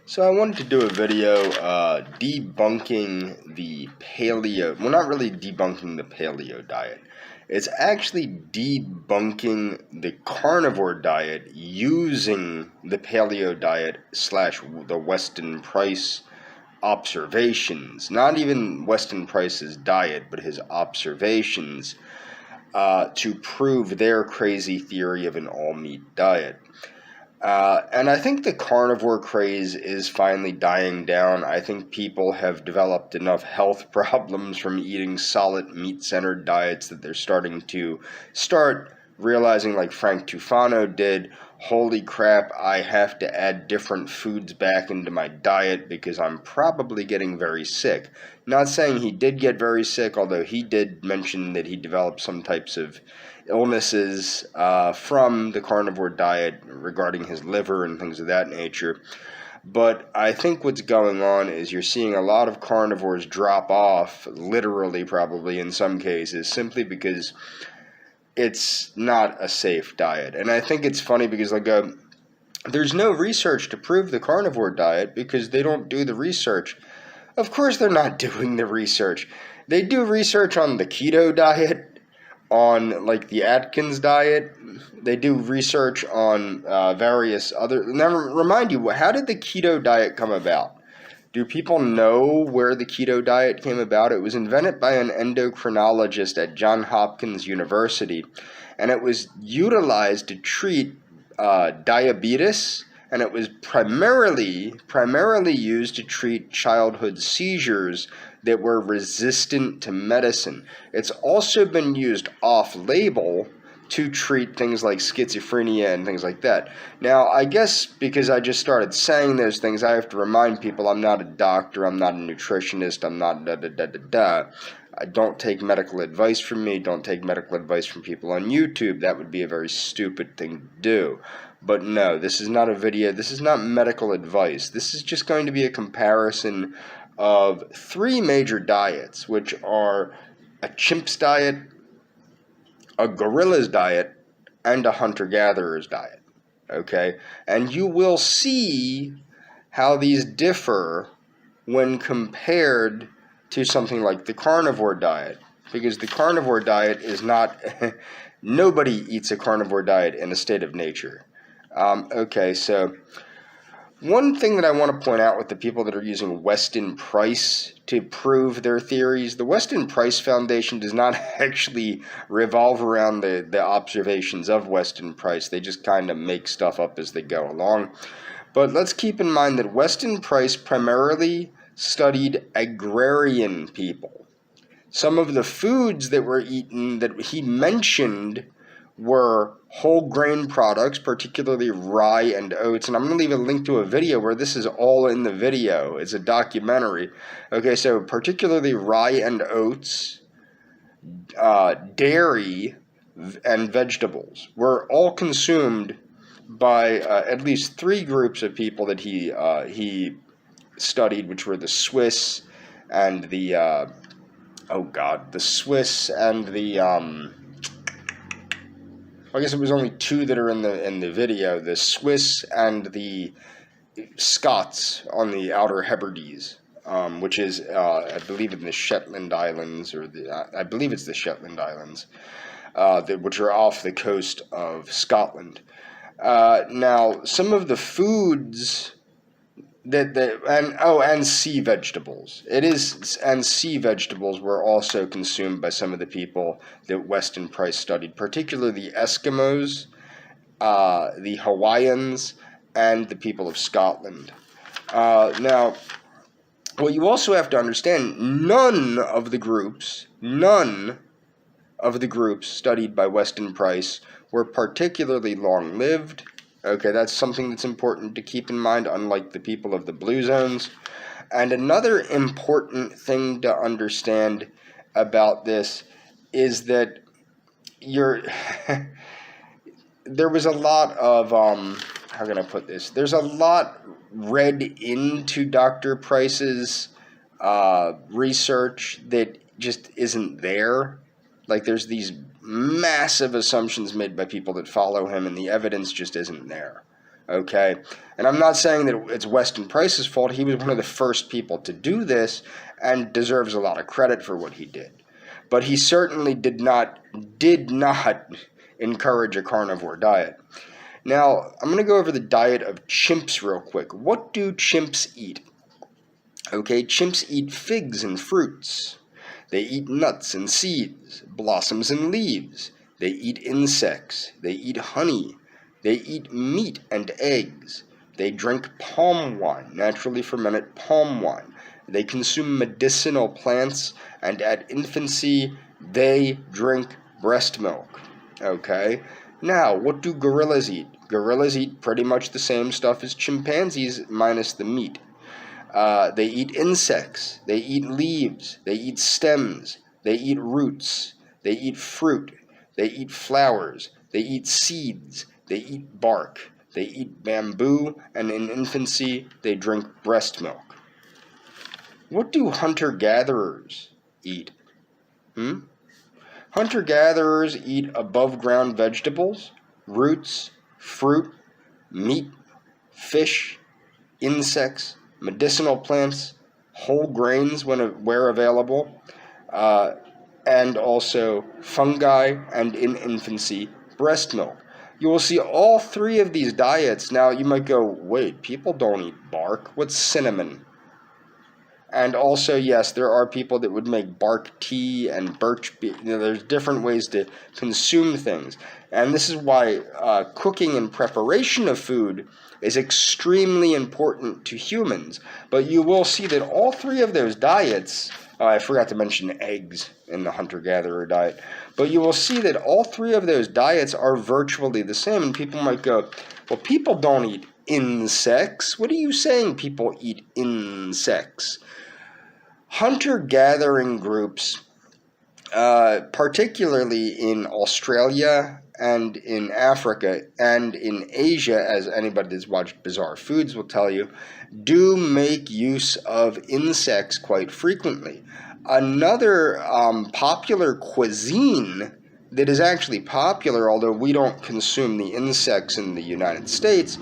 So I wanted to do a video debunking the paleo, well, not really debunking the paleo diet. It's actually debunking the carnivore diet using the paleo diet slash the Weston Price observations. Not even Weston Price's diet, but his observations to prove their crazy theory of an all-meat diet. And I think the carnivore craze is finally dying down. I think people have developed enough health problems from eating solid meat-centered diets that they're starting to realizing, like Frank Tufano did, holy crap, I have to add different foods back into my diet because I'm probably getting very sick. Not saying he did get very sick, although he did mention that he developed some types of illnesses from the carnivore diet regarding his liver and things of that nature. But I think what's going on is you're seeing a lot of carnivores drop off, literally probably in some cases, simply because it's not a safe diet. And I think it's funny because there's no research to prove the carnivore diet because they don't do the research. Of course they're not doing the research. They do research on the keto diet, on like the Atkins diet. They do research on various other. Now, remind you, how did the keto diet come about? Do people know where the keto diet came about? It was invented by an endocrinologist at Johns Hopkins University, and it was utilized to treat diabetes, and it was primarily used to treat childhood seizures that were resistant to medicine. It's also been used off-label to treat things like schizophrenia and things like that. Now, I guess because I just started saying those things, I have to remind people I'm not a doctor, I'm not a nutritionist, I'm not da-da-da-da-da. Don't take medical advice from me, don't take medical advice from people on YouTube. That would be a very stupid thing to do. But no, this is not a video, this is not medical advice. This is just going to be a comparison of three major diets, which are a chimp's diet, a gorilla's diet, and a hunter-gatherer's diet, okay? And you will see how these differ when compared to something like the carnivore diet, because the carnivore diet is not, nobody eats a carnivore diet in a state of nature. Okay, so one thing that I want to point out with the people that are using Weston Price to prove their theories, the Weston Price Foundation does not actually revolve around the observations of Weston Price. They just kind of make stuff up as they go along. But let's keep in mind that Weston Price primarily studied agrarian people. Some of the foods that were eaten that he mentioned were whole grain products, particularly rye and oats. And I'm going to leave a link to a video where this is all in the video. It's a documentary. Okay, so particularly rye and oats, dairy, and vegetables were all consumed by at least three groups of people that he studied, which were the Swiss and the I guess it was only two that are in the video: the Swiss and the Scots on the Outer Hebrides, which is I believe in the Shetland Islands, or I believe it's the Shetland Islands, which are off the coast of Scotland. Now, some of the foods and sea vegetables. And sea vegetables were also consumed by some of the people that Weston Price studied, particularly the Eskimos, the Hawaiians, and the people of Scotland. Now, what you also have to understand, none of the groups studied by Weston Price were particularly long-lived. Okay, that's something that's important to keep in mind, unlike the people of the blue zones. And another important thing to understand about this is that there was a lot of, how can I put this? There's a lot read into Dr. Price's research that just isn't there. Like, there's these massive assumptions made by people that follow him, and the evidence just isn't there. Okay, and I'm not saying that it's Weston Price's fault. He was one of the first people to do this and deserves a lot of credit for what he did. But he certainly did not encourage a carnivore diet. Now, I'm going to go over the diet of chimps real quick. What do chimps eat? Okay, chimps eat figs and fruits. They eat nuts and seeds, blossoms and leaves. They eat insects. They eat honey. They eat meat and eggs. They drink palm wine, naturally fermented palm wine. They consume medicinal plants, and at infancy, they drink breast milk. Okay? Now, what do gorillas eat? Gorillas eat pretty much the same stuff as chimpanzees, minus the meat. They eat insects. They eat leaves. They eat stems. They eat roots. They eat fruit. They eat flowers. They eat seeds. They eat bark. They eat bamboo, and in infancy, they drink breast milk. What do hunter-gatherers eat? Hunter-gatherers eat above-ground vegetables, roots, fruit, meat, fish, insects, medicinal plants, whole grains where available, and also fungi, and in infancy, breast milk. You will see all three of these diets. Now, you might go, wait, people don't eat bark. What's cinnamon? And also, yes, there are people that would make bark tea and birch. There's different ways to consume things. And this is why cooking and preparation of food is extremely important to humans. But you will see that all three of those diets, I forgot to mention eggs in the hunter-gatherer diet, but you will see that all three of those diets are virtually the same. And people might go, well, people don't eat insects. What are you saying, people eat insects? Hunter-gathering groups, particularly in Australia and in Africa and in Asia, as anybody that's watched Bizarre Foods will tell you, do make use of insects quite frequently. Another popular cuisine that is actually popular, although we don't consume the insects in the United States,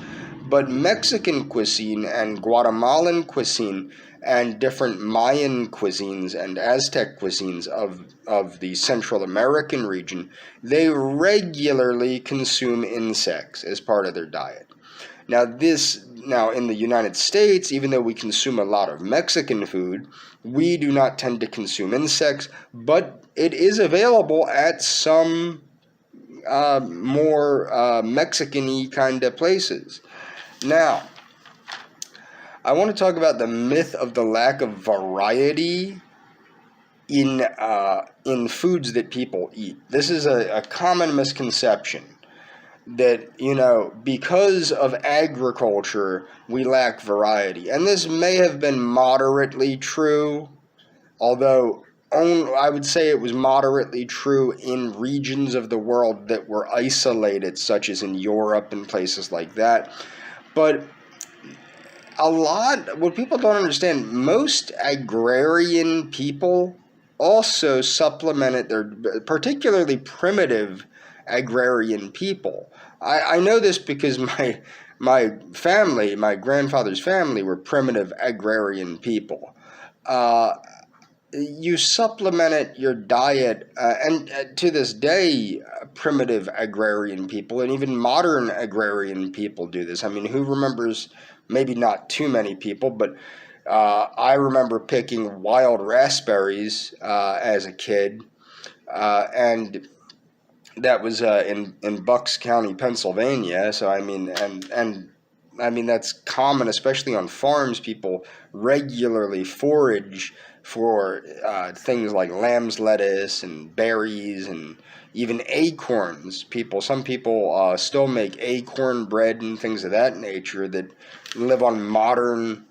but Mexican cuisine and Guatemalan cuisine and different Mayan cuisines and Aztec cuisines of the Central American region, they regularly consume insects as part of their diet. Now in the United States, even though we consume a lot of Mexican food, we do not tend to consume insects, but it is available at some more Mexican-y kind of places. Now, I want to talk about the myth of the lack of variety in foods that people eat. This is a common misconception that, because of agriculture, we lack variety. And this may have been moderately true, although I would say it was moderately true in regions of the world that were isolated, such as in Europe and places like that. But what people don't understand, most agrarian people also supplemented particularly primitive agrarian people. I know this because my family, my grandfather's family, were primitive agrarian people. You supplemented your diet, and to this day, primitive agrarian people and even modern agrarian people do this. I mean, who remembers? Maybe not too many people, but I remember picking wild raspberries as a kid, and that was in Bucks County, Pennsylvania. So I mean, and I mean that's common, especially on farms. People regularly forage for things like lamb's lettuce and berries and even acorns. Some people still make acorn bread and things of that nature that live on modern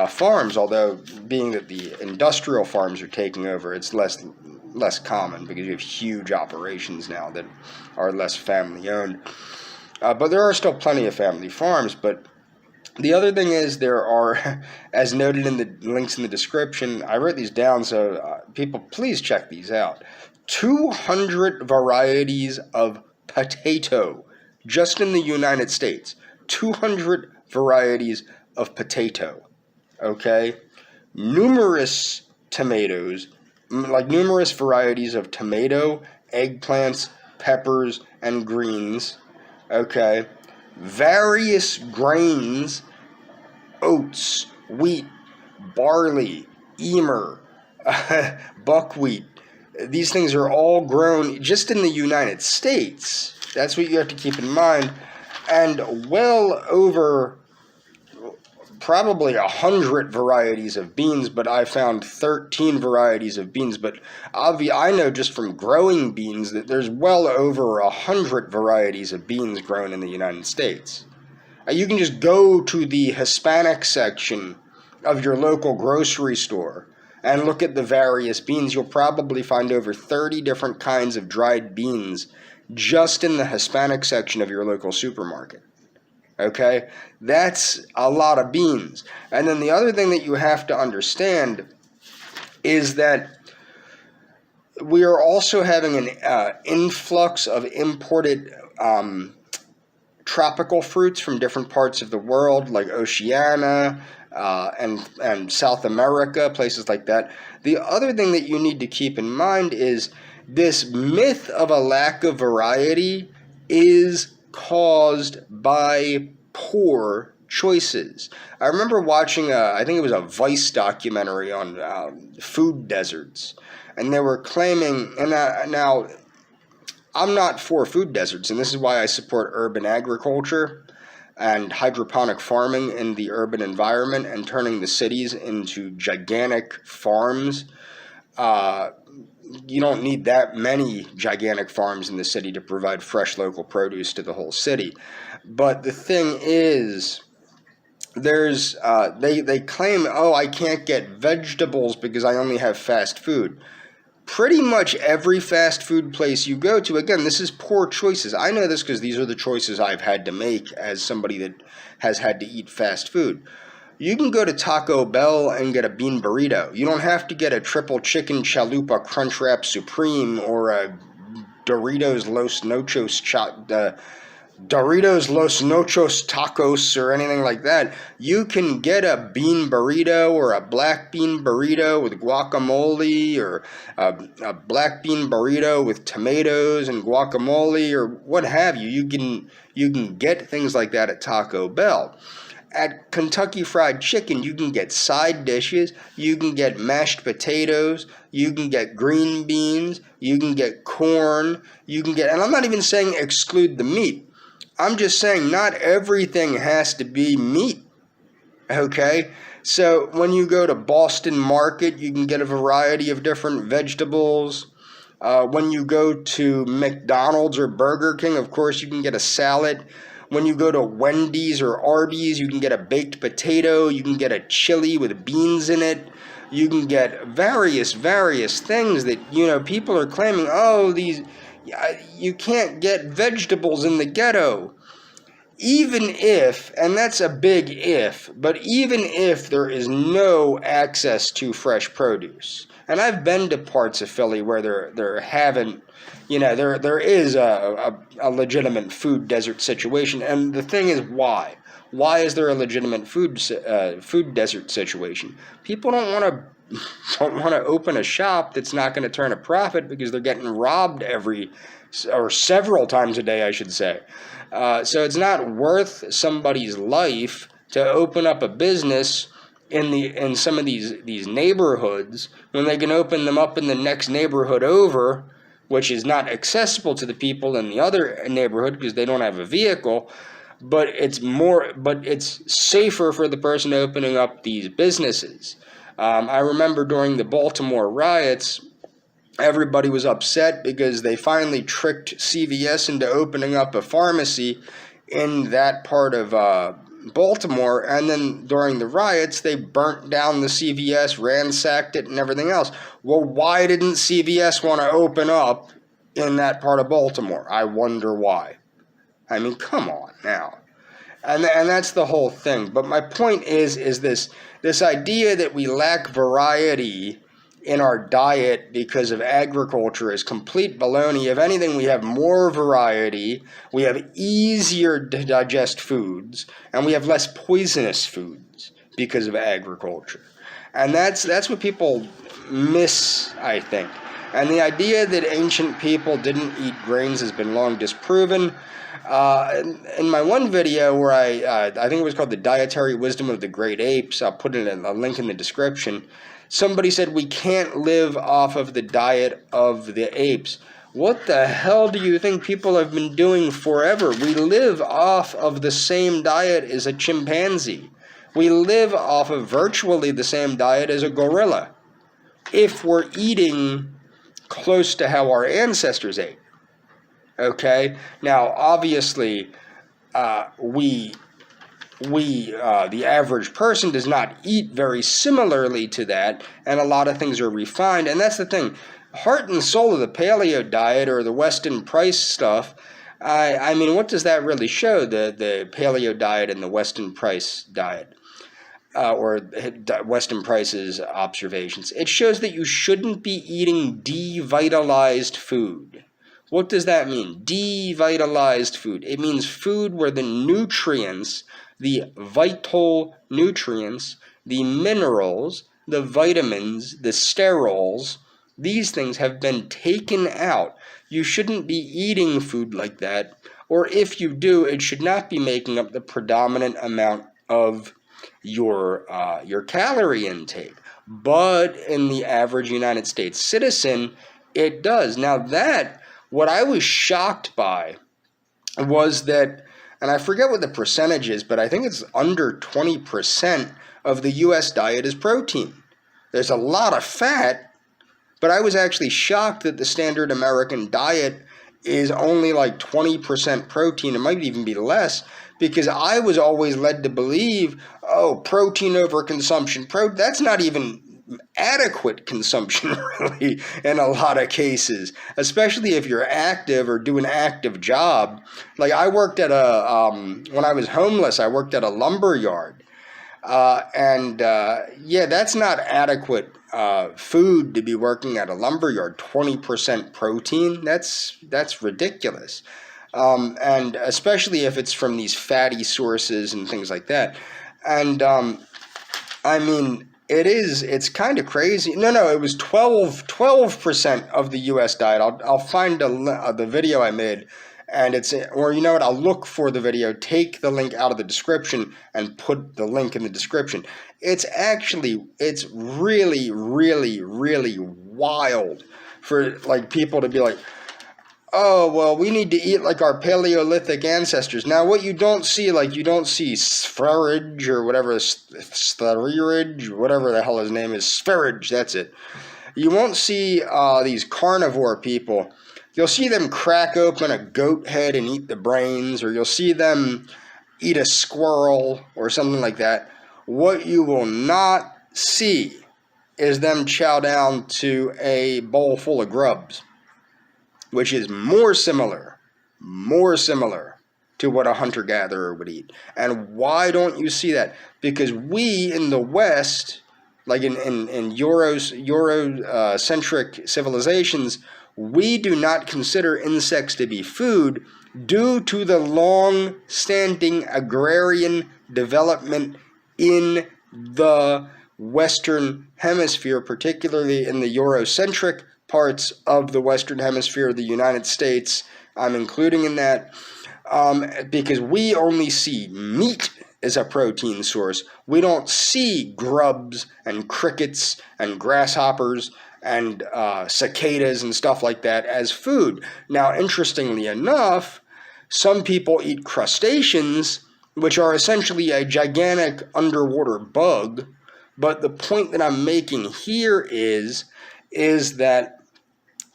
farms, although being that the industrial farms are taking over, it's less common because you have huge operations now that are less family owned. But there are still plenty of family farms. But the other thing is there are, as noted in the links in the description, I wrote these down, so people please check these out. 200 varieties of potato just in the United States. 200 varieties of potato, okay? Numerous tomatoes, like numerous varieties of tomato, eggplants, peppers, and greens, okay? Various grains, oats, wheat, barley, emmer, buckwheat. These things are all grown just in the United States. That's what you have to keep in mind. And well over probably 100 varieties of beans, but I found 13 varieties of beans. But I know just from growing beans that there's well over 100 varieties of beans grown in the United States. You can just go to the Hispanic section of your local grocery store and look at the various beans. You'll probably find over 30 different kinds of dried beans just in the Hispanic section of your local supermarket. Okay? That's a lot of beans. And then the other thing that you have to understand is that we are also having an influx of imported tropical fruits from different parts of the world, like Oceania and South America, places like that. The other thing that you need to keep in mind is this myth of a lack of variety is caused by poor choices. I remember watching I think it was a Vice documentary on food deserts, and they were claiming, and now I'm not for food deserts, and this is why I support urban agriculture and hydroponic farming in the urban environment and turning the cities into gigantic farms. You don't need that many gigantic farms in the city to provide fresh local produce to the whole city. But the thing is, there's they claim, oh, I can't get vegetables because I only have fast food. Pretty much every fast food place you go to, again, this is poor choices. I know this because these are the choices I've had to make as somebody that has had to eat fast food. You can go to Taco Bell and get a bean burrito. You don't have to get a triple chicken chalupa Crunchwrap Supreme or a Doritos Los Nochos tacos or anything like that. You can get a bean burrito or a black bean burrito with guacamole, or a black bean burrito with tomatoes and guacamole, or what have you. You can get things like that at Taco Bell. At Kentucky Fried Chicken, you can get side dishes, you can get mashed potatoes, you can get green beans, you can get corn, you can get, and I'm not even saying exclude the meat. I'm just saying not everything has to be meat, okay? So when you go to Boston Market, you can get a variety of different vegetables. When you go to McDonald's or Burger King, of course, you can get a salad. When you go to Wendy's or Arby's, you can get a baked potato. You can get a chili with beans in it. You can get various things that, people are claiming, oh, you can't get vegetables in the ghetto. Even if, and that's a big if, but even if there is no access to fresh produce, and I've been to parts of Philly where there is a legitimate food desert situation, and the thing is, why? Why is there a legitimate food desert situation? People don't want to open a shop that's not going to turn a profit because they're getting robbed several times a day, I should say. So it's not worth somebody's life to open up a business in some of these neighborhoods when they can open them up in the next neighborhood over, which is not accessible to the people in the other neighborhood because they don't have a vehicle. But it's safer for the person opening up these businesses. I remember during the Baltimore riots, everybody was upset because they finally tricked CVS into opening up a pharmacy in that part of Baltimore, and then during the riots, they burnt down the CVS, ransacked it, and everything else. Well, why didn't CVS want to open up in that part of Baltimore? I wonder why. I mean, come on now. And that's the whole thing. But my point is this idea that we lack variety in our diet because of agriculture is complete baloney. If anything, we have more variety, we have easier to digest foods, and we have less poisonous foods because of agriculture. And that's what people miss, I think. And the idea that ancient people didn't eat grains has been long disproven. In my one video where I think it was called The Dietary Wisdom of the Great Apes, I'll put a link in the description, somebody said we can't live off of the diet of the apes. What the hell do you think people have been doing forever? We live off of the same diet as a chimpanzee. We live off of virtually the same diet as a gorilla, if we're eating close to how our ancestors ate. Okay? Now, obviously, the average person does not eat very similarly to that, and a lot of things are refined, and that's the thing. Heart and soul of the paleo diet or the Weston Price stuff, I mean, what does that really show, the paleo diet and the Weston Price diet? Or Weston Price's observations. It shows that you shouldn't be eating devitalized food. What does that mean? Devitalized food. It means food where the nutrients, the vital nutrients, the minerals, the vitamins, the sterols, these things have been taken out. You shouldn't be eating food like that, or if you do, it should not be making up the predominant amount of your calorie intake. But in the average United States citizen, it does. Now what I was shocked by was that, and I forget what the percentage is, but I think it's under 20% of the U.S. diet is protein. There's a lot of fat, but I was actually shocked that the standard American diet is only like 20% protein. It might even be less, because I was always led to believe, protein overconsumption. That's not even adequate consumption, really, in a lot of cases, especially if you're active or do an active job. Like I worked at when I was homeless, I worked at a lumber yard. That's not adequate food to be working at a lumber yard. 20% protein, that's ridiculous. And especially if it's from these fatty sources and things like that. And I mean, it's kind of crazy. No, it was 12% of the U.S. diet. I'll find the video I made, and or you know what, I'll look for the video, take the link out of the description, and put the link in the description. It's really, really, really wild for like people to be like, oh, well, we need to eat like our Paleolithic ancestors. Now, what you don't see, like you don't see Sferage or whatever, Sferage, whatever the hell his name is, Sferage, that's it. You won't see these carnivore people. You'll see them crack open a goat head and eat the brains, or you'll see them eat a squirrel or something like that. What you will not see is them chow down to a bowl full of grubs, which is more similar to what a hunter-gatherer would eat. And why don't you see that? Because we in the West, like in Eurocentric civilizations, we do not consider insects to be food due to the long-standing agrarian development in the Western Hemisphere, particularly in the Eurocentric parts of the Western Hemisphere of the United States. I'm including in that because we only see meat as a protein source. We don't see grubs and crickets and grasshoppers and cicadas and stuff like that as food. Now, interestingly enough, some people eat crustaceans, which are essentially a gigantic underwater bug. But the point that I'm making here is that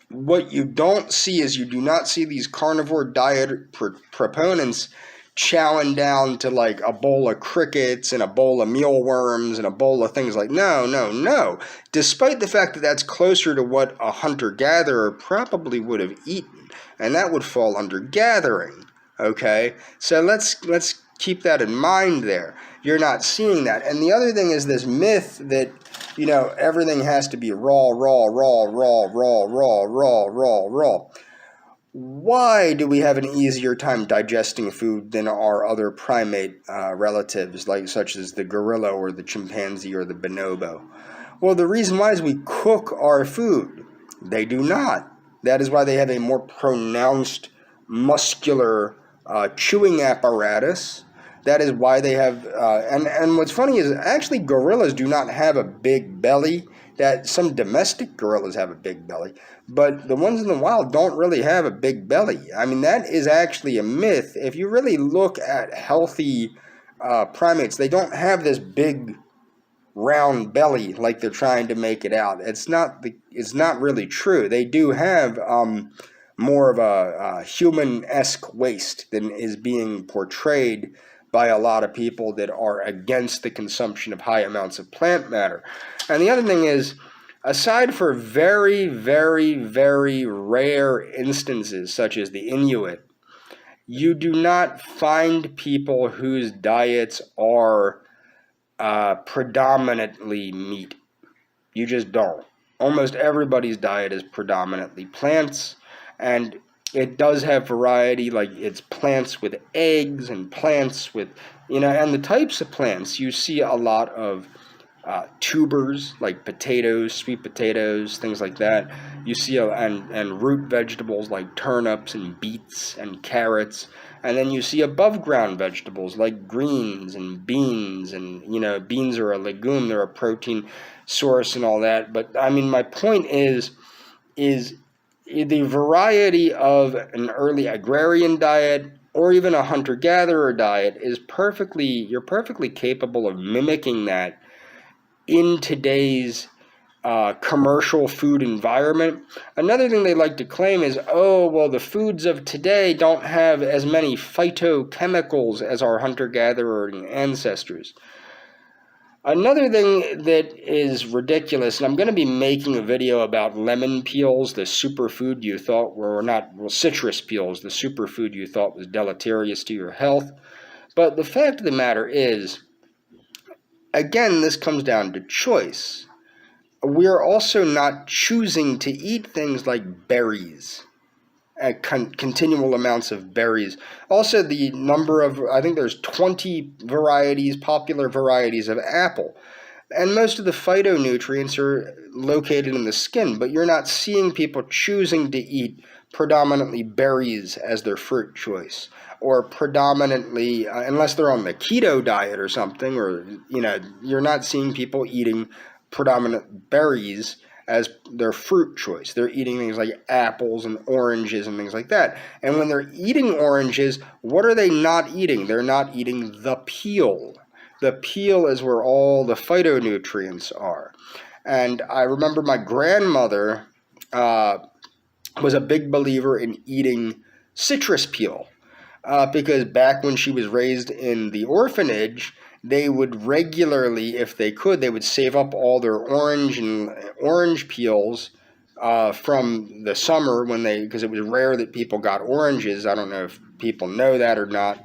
what you don't see is you do not see these carnivore diet proponents chowing down to like a bowl of crickets and a bowl of mealworms and a bowl of things like, no. Despite the fact that that's closer to what a hunter-gatherer probably would have eaten, and that would fall under gathering, okay? So let's keep that in mind there. You're not seeing that. And the other thing is this myth that everything has to be raw, raw, raw, raw, raw, raw, raw, raw, raw. Why do we have an easier time digesting food than our other primate relatives, such as the gorilla or the chimpanzee or the bonobo? Well, the reason why is we cook our food. They do not. That is why they have a more pronounced muscular chewing apparatus. That is why they have, and what's funny is actually gorillas do not have a big belly. That some domestic gorillas have a big belly, but the ones in the wild don't really have a big belly. I mean, that is actually a myth. If you really look at healthy primates, they don't have this big round belly like they're trying to make it out. It's not really true. They do have more of a human-esque waist than is being portrayed by a lot of people that are against the consumption of high amounts of plant matter. And the other thing is, aside for very, very, very rare instances such as the Inuit, you do not find people whose diets are predominantly meat. You just don't. Almost everybody's diet is predominantly plants, and it does have variety, like it's plants with eggs and plants with, and the types of plants, you see a lot of tubers like potatoes, sweet potatoes, things like that. You see and root vegetables like turnips and beets and carrots. And then you see above ground vegetables like greens and beans, and beans are a legume, they're a protein source and all that. But I mean, my point is the variety of an early agrarian diet or even a hunter-gatherer diet you're perfectly capable of mimicking that in today's commercial food environment. Another thing they like to claim is, the foods of today don't have as many phytochemicals as our hunter-gatherer ancestors. Another thing that is ridiculous, and I'm going to be making a video about lemon peels, the superfood you thought citrus peels, the superfood you thought was deleterious to your health. But the fact of the matter is, again, this comes down to choice. We're also not choosing to eat things like berries, continual amounts of berries. Also, the number of, I think there's 20 popular varieties of apple. And most of the phytonutrients are located in the skin, but you're not seeing people choosing to eat predominantly berries as their fruit choice, or predominantly, unless they're on the keto diet or something, or, you're not seeing people eating predominant berries as their fruit choice. They're eating things like apples and oranges and things like that. And when they're eating oranges, what are they not eating? They're not eating the peel. The peel is where all the phytonutrients are. And I remember my grandmother was a big believer in eating citrus peel because back when she was raised in the orphanage, they would regularly, if they could, they would save up all their orange peels from the summer because it was rare that people got oranges. I don't know if people know that or not.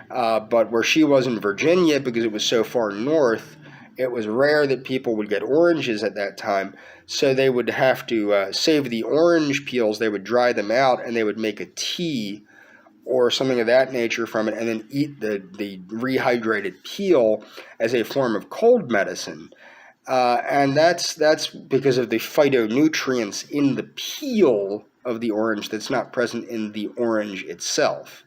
But where she was in Virginia, because it was so far north, it was rare that people would get oranges at that time. So they would have to save the orange peels. They would dry them out, and they would make a tea or something of that nature from it, and then eat the rehydrated peel as a form of cold medicine. And that's because of the phytonutrients in the peel of the orange that's not present in the orange itself.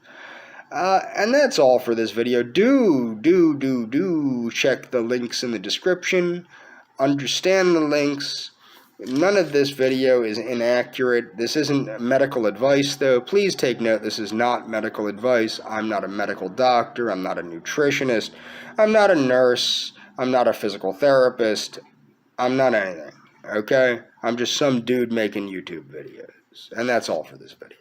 And that's all for this video. Do check the links in the description. Understand the links. None of this video is inaccurate. This isn't medical advice, though. Please take note, this is not medical advice. I'm not a medical doctor. I'm not a nutritionist. I'm not a nurse. I'm not a physical therapist. I'm not anything, okay? I'm just some dude making YouTube videos. And that's all for this video.